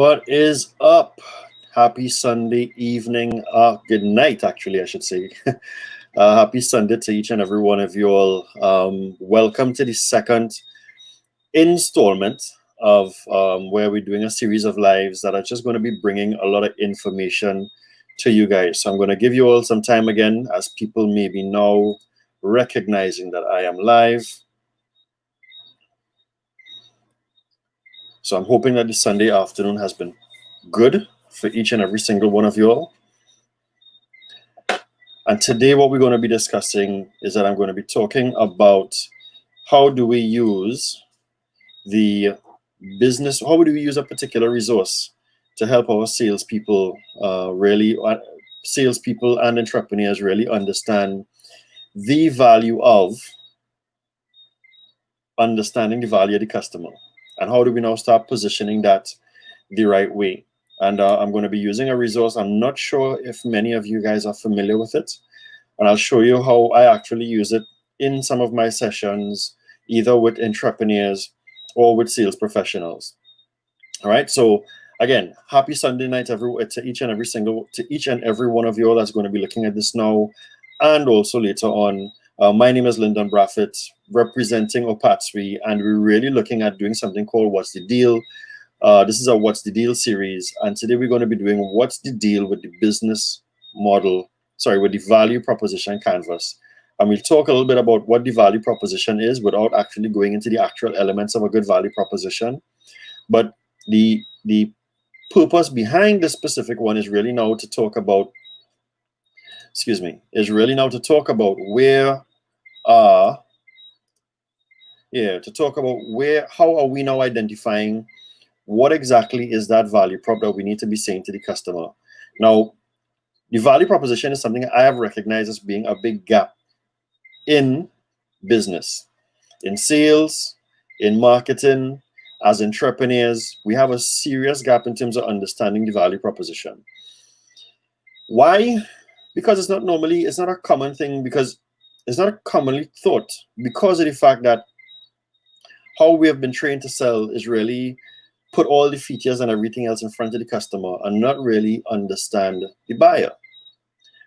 What is up? Happy Sunday evening. Good night, actually, I should say. Happy Sunday to each and every one of you all. Welcome to the second installment of where we're doing a series of lives that are just going to be bringing a lot of information to you guys. So I'm going to give you all some time again, as people may be now recognizing that I am live. So I'm hoping that the Sunday afternoon has been good for each and every single one of you all. And today what we're going to be discussing is that I'm going to be talking about how do we use the business, how do we use a particular resource to help our salespeople salespeople and entrepreneurs really understand the value of understanding the value of the customer. And how do we now start positioning that the right way? And I'm going to be using a resource. I'm not sure if many of you guys are familiar with it. And I'll show you how I actually use it in some of my sessions, either with entrepreneurs or with sales professionals. All right. So again, happy Sunday night to each and every one of you all that's going to be looking at this now and also later on. My name is Lyndon Braffett, representing OPAAT-SWY, and we're really looking at doing something called What's the Deal? This is a What's the Deal series, and today we're going to be doing What's the Deal with the business model, with the value proposition canvas. And we'll talk a little bit about what the value proposition is without actually going into the actual elements of a good value proposition. But the purpose behind this specific one is really now to talk about, how are we now identifying what exactly is that value prop that we need to be saying to the customer. Now, the value proposition is something I have recognized as being a big gap in business, in sales, in marketing, as entrepreneurs. We have a serious gap in terms of understanding the value proposition. Why? Because it's not a common thing, because it's not commonly thought, because of the fact that how we have been trained to sell is really put all the features and everything else in front of the customer and not really understand the buyer.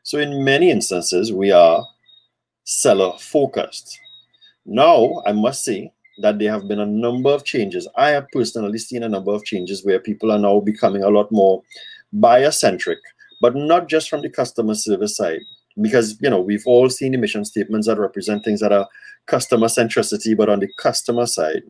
So in many instances, we are seller focused. Now, I must say that there have been a number of changes. I have personally seen a number of changes where people are now becoming a lot more buyer centric, but not just from the customer service side, because we've all seen the mission statements that represent things that are customer centricity, but on the customer side,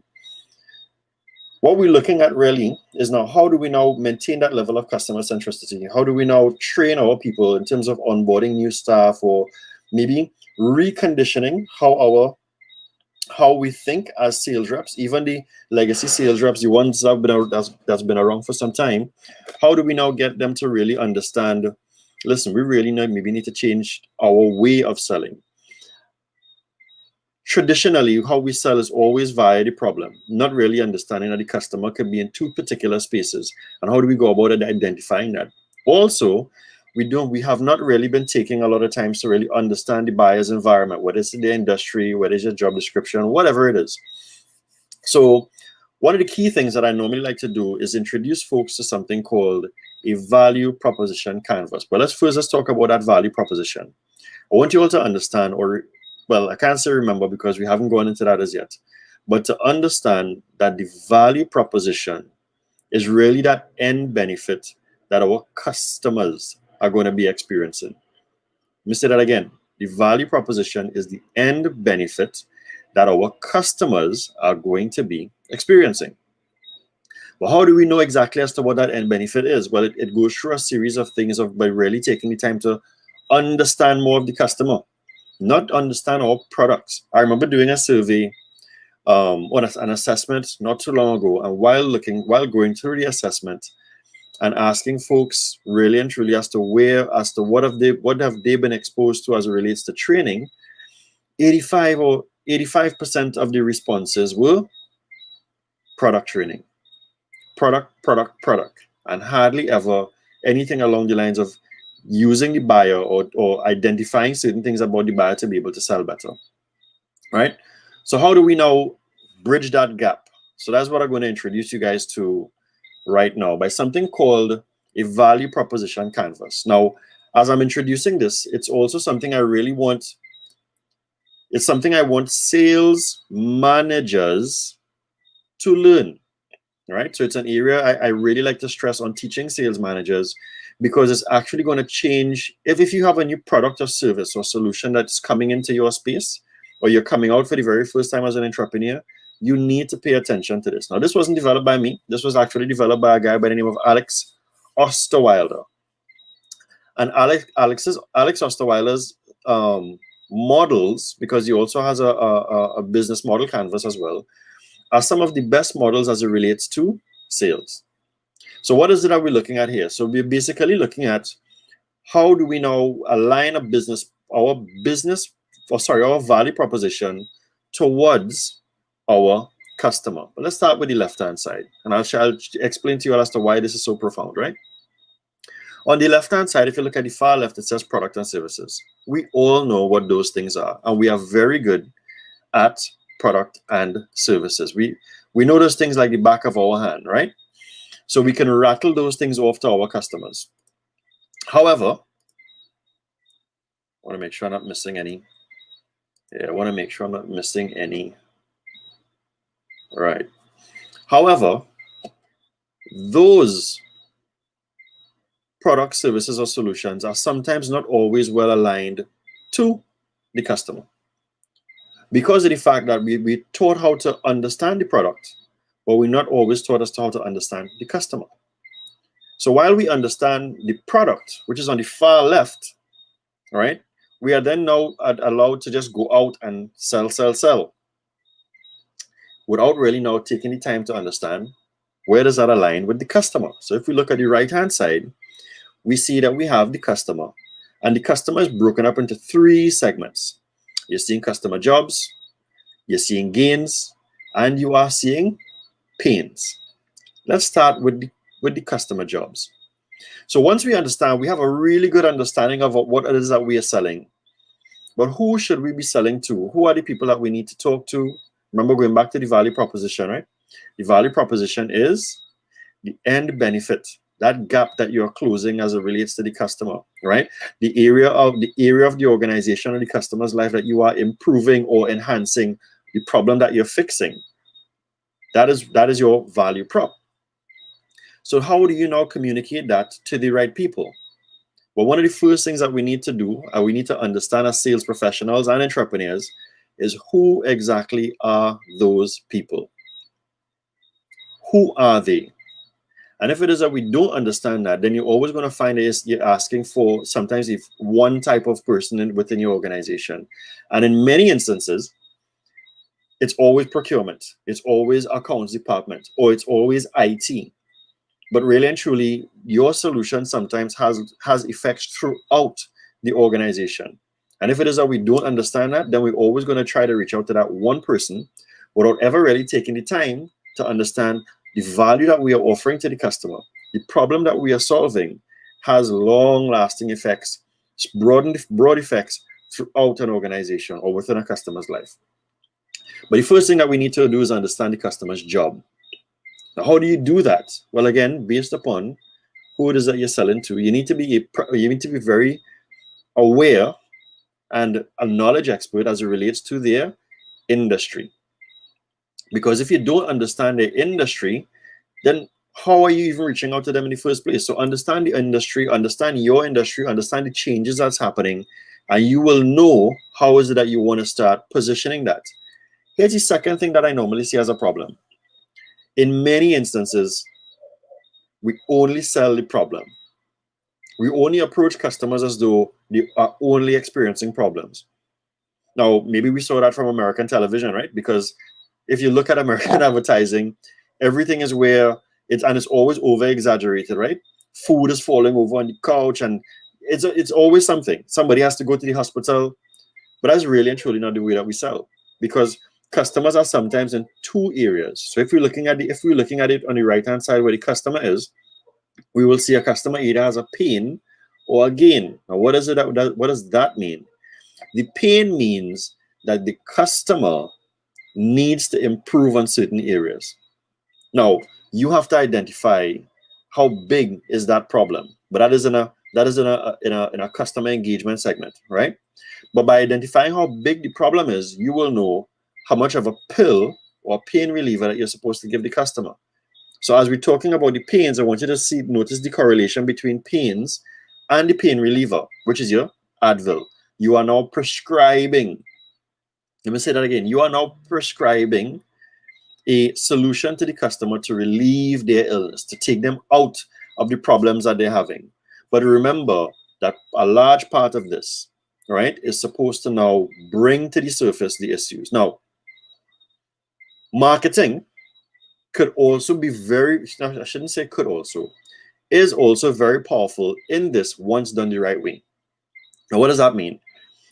what we're looking at really is now, how do we now maintain that level of customer centricity? How do we now train our people in terms of onboarding new staff, or maybe reconditioning how we think as sales reps, even the legacy sales reps, the ones that's been around for some time. How do we now get them to really understand, listen, we really maybe need to change our way of selling. Traditionally, how we sell is always via the problem, not really understanding that the customer could be in two particular spaces. And how do we go about identifying that? Also, we have not really been taking a lot of time to really understand the buyer's environment, whether it's the industry, whether it's your job description, whatever it is. So one of the key things that I normally like to do is introduce folks to something called a value proposition canvas. But let's talk about that value proposition. I want you all to understand, I can't say remember because we haven't gone into that as yet, but to understand that the value proposition is really that end benefit that our customers are going to be experiencing. Let me say that again. The value proposition is the end benefit that our customers are going to be experiencing. But how do we know exactly as to what that end benefit is? Well, it goes through a series of things by really taking the time to understand more of the customer, not understand our products. I remember doing a survey on an assessment not too long ago, and while going through the assessment and asking folks really and truly as to what have they been exposed to as it relates to training, 85% of the responses were product training, product, and hardly ever anything along the lines of using the buyer or identifying certain things about the buyer to be able to sell better, right? So how do we now bridge that gap? So that's what I'm going to introduce you guys to right now by something called a value proposition canvas. Now, as I'm introducing this, it's also something I really want. It's something I want sales managers to learn, right? So it's an area I really like to stress on teaching sales managers, because it's actually going to change. If you have a new product or service or solution that's coming into your space, or you're coming out for the very first time as an entrepreneur, you need to pay attention to this. Now, this wasn't developed by me. This was actually developed by a guy by the name of Alex Osterwilder. And Alex Osterwilder's models, because he also has a business model canvas as well, are some of the best models as it relates to sales. So what is it that we're looking at here? So we're basically looking at how do we now align our value proposition towards our customer. But let's start with the left-hand side, and I'll explain to you all as to why this is so profound, right? On the left-hand side, if you look at the far left, it says product and services. We all know what those things are, and we are very good at product and services. We know those things like the back of our hand, right? So we can rattle those things off to our customers. However, I want to make sure I'm not missing any. Yeah, I want to make sure I'm not missing any. Right. However, those products, services, or solutions are sometimes not always well aligned to the customer, because of the fact that we taught how to understand the product, but we're not always taught as to how to understand the customer. So while we understand the product, which is on the far left, right, we are then now allowed to just go out and sell, without really now taking the time to understand where does that align with the customer. So if we look at the right-hand side, we see that we have the customer, and the customer is broken up into 3 segments. You're seeing customer jobs, you're seeing gains, and you are seeing pains. Let's start with the customer jobs. So once we understand, we have a really good understanding of what it is that we are selling. But who should we be selling to? Who are the people that we need to talk to? Remember, going back to the value proposition, right? The value proposition is the end benefit, that gap that you're closing as it relates to the customer, right? The area of the organization or the customer's life that you are improving or enhancing, the problem that you're fixing. That is your value prop. So how do you now communicate that to the right people? Well, one of the first things that we need to do, and we need to understand as sales professionals and entrepreneurs, is who exactly are those people? Who are they? And if it is that we don't understand that, then you're always going to find you're asking for sometimes if one type of person within your organization. And in many instances, it's always procurement, it's always accounts department, or it's always IT. But really and truly, your solution sometimes has effects throughout the organization. And if it is that we don't understand that, then we're always going to try to reach out to that one person without ever really taking the time to understand the value that we are offering to the customer. The problem that we are solving has long-lasting effects, broad effects throughout an organization or within a customer's life. But the first thing that we need to do is understand the customer's job. Now, how do you do that? Well, again, based upon who it is that you're selling to, you need to be very aware and a knowledge expert as it relates to their industry. Because if you don't understand their industry, then how are you even reaching out to them in the first place? So understand the industry, understand your industry, understand the changes that's happening, and you will know how is it that you want to start positioning that. Here's the second thing that I normally see as a problem. In many instances, we only sell the problem. We only approach customers as though they are only experiencing problems. Now, maybe we saw that from American television, right? Because if you look at American advertising, everything is where it's always over-exaggerated, right? Food is falling over on the couch, and it's always something. Somebody has to go to the hospital, but that's really and truly not the way that we sell, because customers are sometimes in 2 areas. So if we're looking at it on the right-hand side where the customer is, we will see a customer either has a pain or a gain. Now, what does that mean? The pain means that the customer needs to improve on certain areas. Now, you have to identify how big is that problem. But that is in a customer engagement segment, right? But by identifying how big the problem is, you will know how much of a pill or pain reliever that you're supposed to give the customer. So as we're talking about the pains, I want you to notice the correlation between pains and the pain reliever, which is your Advil. You are now prescribing. Let me say that again. You are now prescribing a solution to the customer to relieve their illness, to take them out of the problems that they're having. But remember that a large part of this, right, is supposed to now bring to the surface the issues. Now, marketing could also be I shouldn't say could also, is also very powerful in this once done the right way. Now, what does that mean?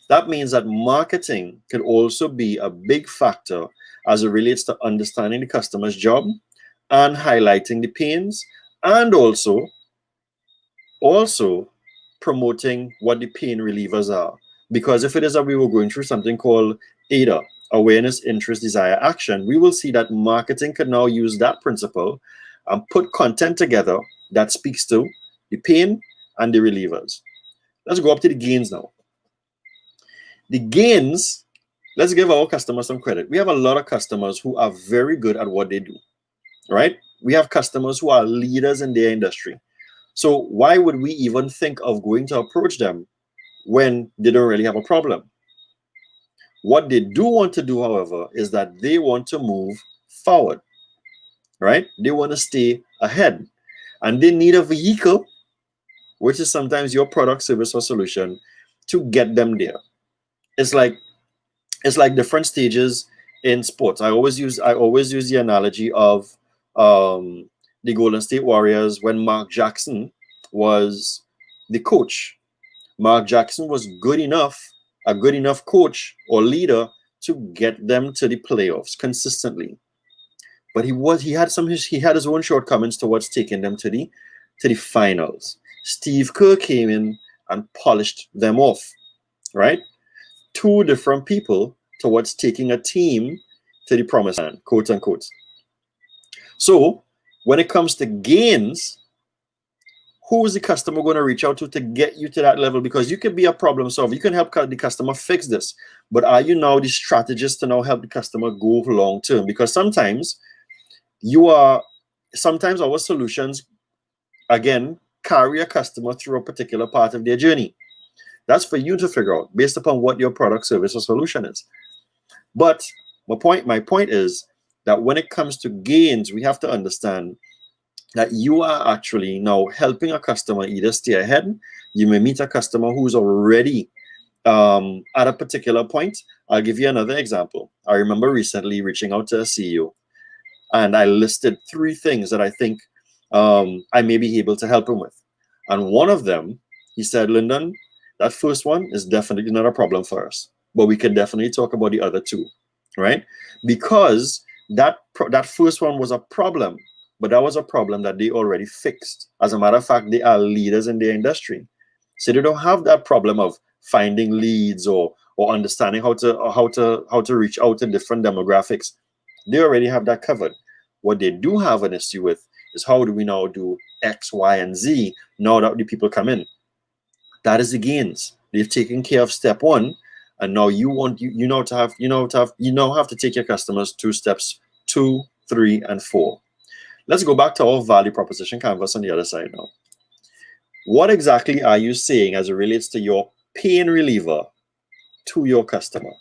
That means that marketing could also be a big factor as it relates to understanding the customer's job and highlighting the pains, and also promoting what the pain relievers are. Because if it is that we were going through something called AIDA, awareness, interest, desire, action, we will see that marketing can now use that principle and put content together that speaks to the pain and the relievers. Let's go up to the gains now. The gains, let's give our customers some credit. We have a lot of customers who are very good at what they do, right? We have customers who are leaders in their industry. So why would we even think of going to approach them when they don't really have a problem? What they do want to do, however, is that they want to move forward, right? They want to stay ahead, and they need a vehicle, which is sometimes your product, service, or solution, to get them there. It's like different stages in sports. I always use the analogy of the Golden State Warriors when Mark Jackson was the coach. Mark Jackson was a good enough coach or leader to get them to the playoffs consistently. But he had his own shortcomings towards taking them to the finals. Steve Kerr came in and polished them off, right? Two different people towards taking a team to the promised land, quote unquote. So when it comes to gains, who is the customer going to reach out to get you to that level? Because you can be a problem solver. You can help the customer fix this. But are you now the strategist to now help the customer go long term? Because sometimes our solutions, again, carry a customer through a particular part of their journey. That's for you to figure out based upon what your product, service, or solution is. But my point is that when it comes to gains, we have to understand that you are actually now helping a customer either stay ahead. You may meet a customer who's already at a particular point. I'll give you another example. I remember recently reaching out to a CEO, and I listed 3 things that I think I may be able to help him with. And one of them, he said, Lyndon, that first one is definitely not a problem for us, but we can definitely talk about the other 2, right? Because that first one was a problem, but that was a problem that they already fixed. As a matter of fact, they are leaders in their industry. So they don't have that problem of finding leads or understanding how to reach out to different demographics. They already have that covered. What they do have an issue with is how do we now do X, Y, and Z now that the people come in. That is the gains. They've taken care of step 1, and now you now have to take your customers to steps 2, 3, and 4. Let's go back to our value proposition canvas on the other side now. What exactly are you saying as it relates to your pain reliever to your customer?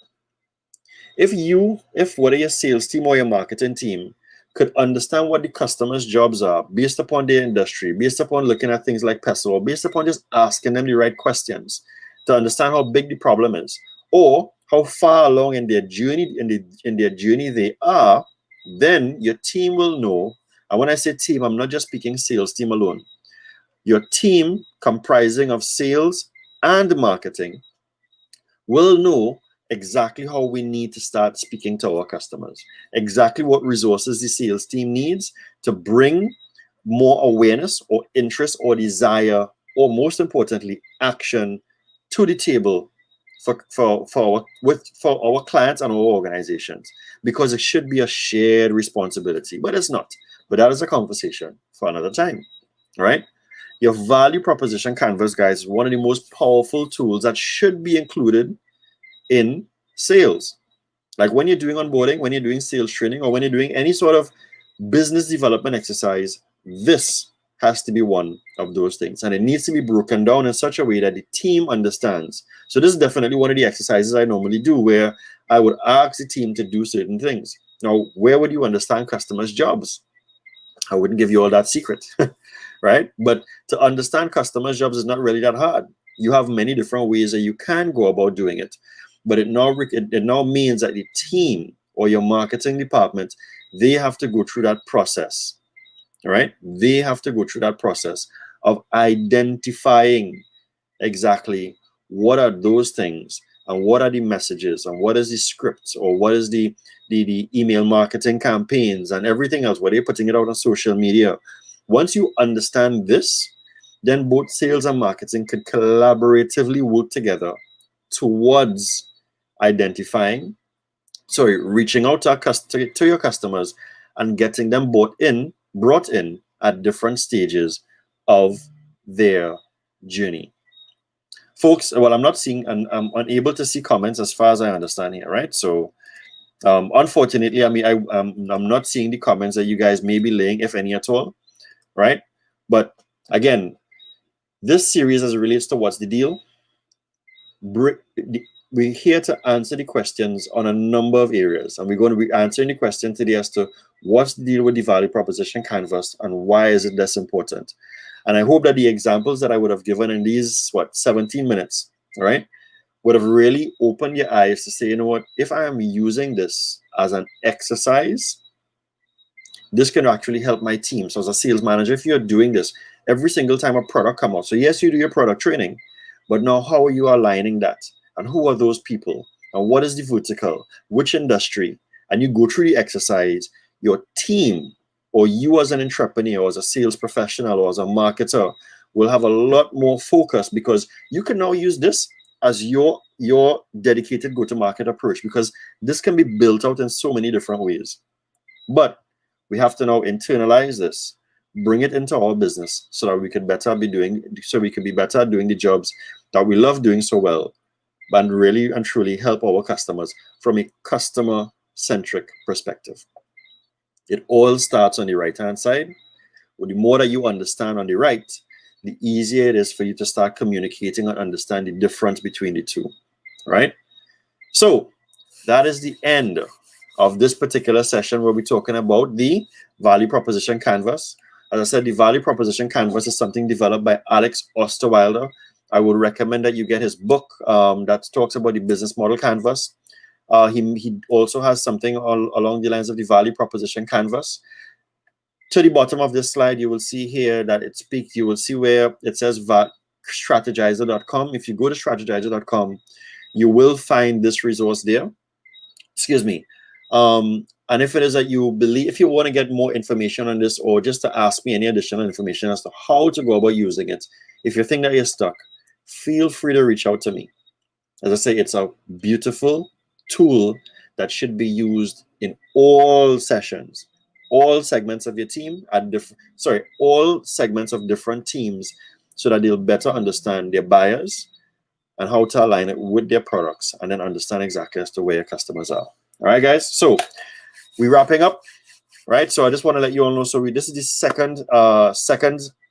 If whether your sales team or your marketing team could understand what the customer's jobs are based upon their industry, based upon looking at things like PESO, or based upon just asking them the right questions to understand how big the problem is, or how far along in their journey they are, then your team will know. And when I say team, I'm not just speaking sales team alone. Your team comprising of sales and marketing will know exactly how we need to start speaking to our customers, exactly what resources the sales team needs to bring more awareness or interest or desire, or most importantly, action to the table for our clients and our organizations, because it should be a shared responsibility, but it's not. But that is a conversation for another time, right? Your value proposition canvas, guys, is one of the most powerful tools that should be included in sales. Like when you're doing onboarding, when you're doing sales training, or when you're doing any sort of business development exercise, this has to be one of those things. And it needs to be broken down in such a way that the team understands. So this is definitely one of the exercises I normally do, where I would ask the team to do certain things. Now, where would you understand customers' jobs? I wouldn't give you all that secret, right? But to understand customers' jobs is not really that hard. You have many different ways that you can go about doing it. But it now means that the team or your marketing department, they have to go through that process, right? They have to go through that process of identifying exactly what are those things and what are the messages and what is the scripts or what is the email marketing campaigns and everything else, where they're putting it out on social media. Once you understand this, then both sales and marketing can collaboratively work together towards reaching out to your customers and getting them brought in at different stages of their journey. Folks, well, I'm not seeing, and I'm unable to see comments as far as I understand here, right? So unfortunately, I mean, I'm not seeing the comments that you guys may be laying, if any at all, right? But again, this series, as it relates to what's the deal, we're here to answer the questions on a number of areas, and we're going to be answering the question today as to what's the deal with the value proposition canvas and why is it this important. And I hope that the examples that I would have given in these 17 minutes, right, would have really opened your eyes to say, you know what, if I am using this as an exercise, this can actually help my team. So as a sales manager, if you're doing this every single time a product comes out, so yes, you do your product training, but now how are you aligning that? And who are those people? And what is the vertical? Which industry? And you go through the exercise, your team, or you as an entrepreneur, or as a sales professional, or as a marketer, will have a lot more focus, because you can now use this as your dedicated go-to-market approach, because this can be built out in so many different ways. But we have to now internalize this, bring it into our business, so that we can be better at doing the jobs that we love doing so well, and really and truly help our customers from a customer-centric perspective. It all starts on the right-hand side. Well, the more that you understand on the right, the easier it is for you to start communicating and understand the difference between the two, right? So that is the end of this particular session, where we're talking about the value proposition canvas. As I said, the value proposition canvas is something developed by Alex Osterwilder. I would recommend that you get his book that talks about the business model canvas. He also has something along the lines of the value proposition canvas. To the bottom of this slide, you will see here that you will see where it says strategizer.com. If you go to strategizer.com, you will find this resource there. Excuse me. And if it is that if you want to get more information on this, or just to ask me any additional information as to how to go about using it, if you think that you're stuck, feel free to reach out to me. As I say, it's a beautiful tool that should be used in all sessions, all segments of your team all segments of different teams, so that they'll better understand their buyers and how to align it with their products, and then understand exactly as to where your customers are. All right, guys. So we're wrapping up, right? So I just want to let you all know. So this is the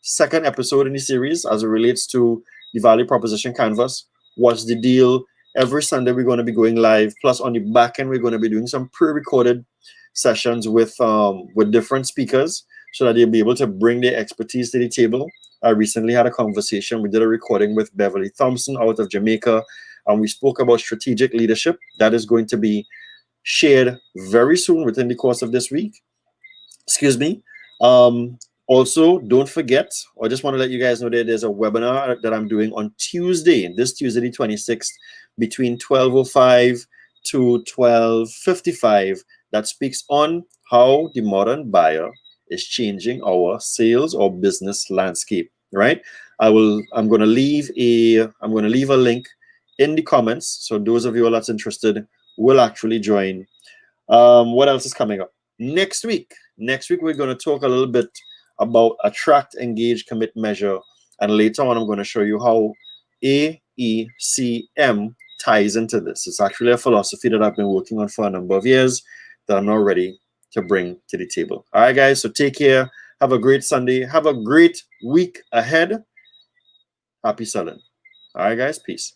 second episode in the series as it relates to the value proposition canvas. What's the deal? Every Sunday we're going to be going live. Plus on the back end, we're going to be doing some pre-recorded sessions with different speakers, so that they'll be able to bring their expertise to the table. I recently had a conversation. We did a recording with Beverly Thompson out of Jamaica, and we spoke about strategic leadership. That is going to be shared very soon within the course of this week. Excuse me. Also, don't forget, I just want to let you guys know that there's a webinar that I'm doing on Tuesday, this Tuesday, the 26th, between 12:05 to 12:55, that speaks on how the modern buyer is changing our sales or business landscape, right? I'm going to leave a link in the comments, so those of you that's interested will actually join. What else is coming up? Next week we're going to talk a little bit about attract, engage, commit, measure, and later on I'm going to show you how AECM ties into this. It's actually a philosophy that I've been working on for a number of years that I'm now ready to bring to the table. All right, guys, so take care. Have a great Sunday. Have a great week ahead. Happy selling. All right, guys, peace.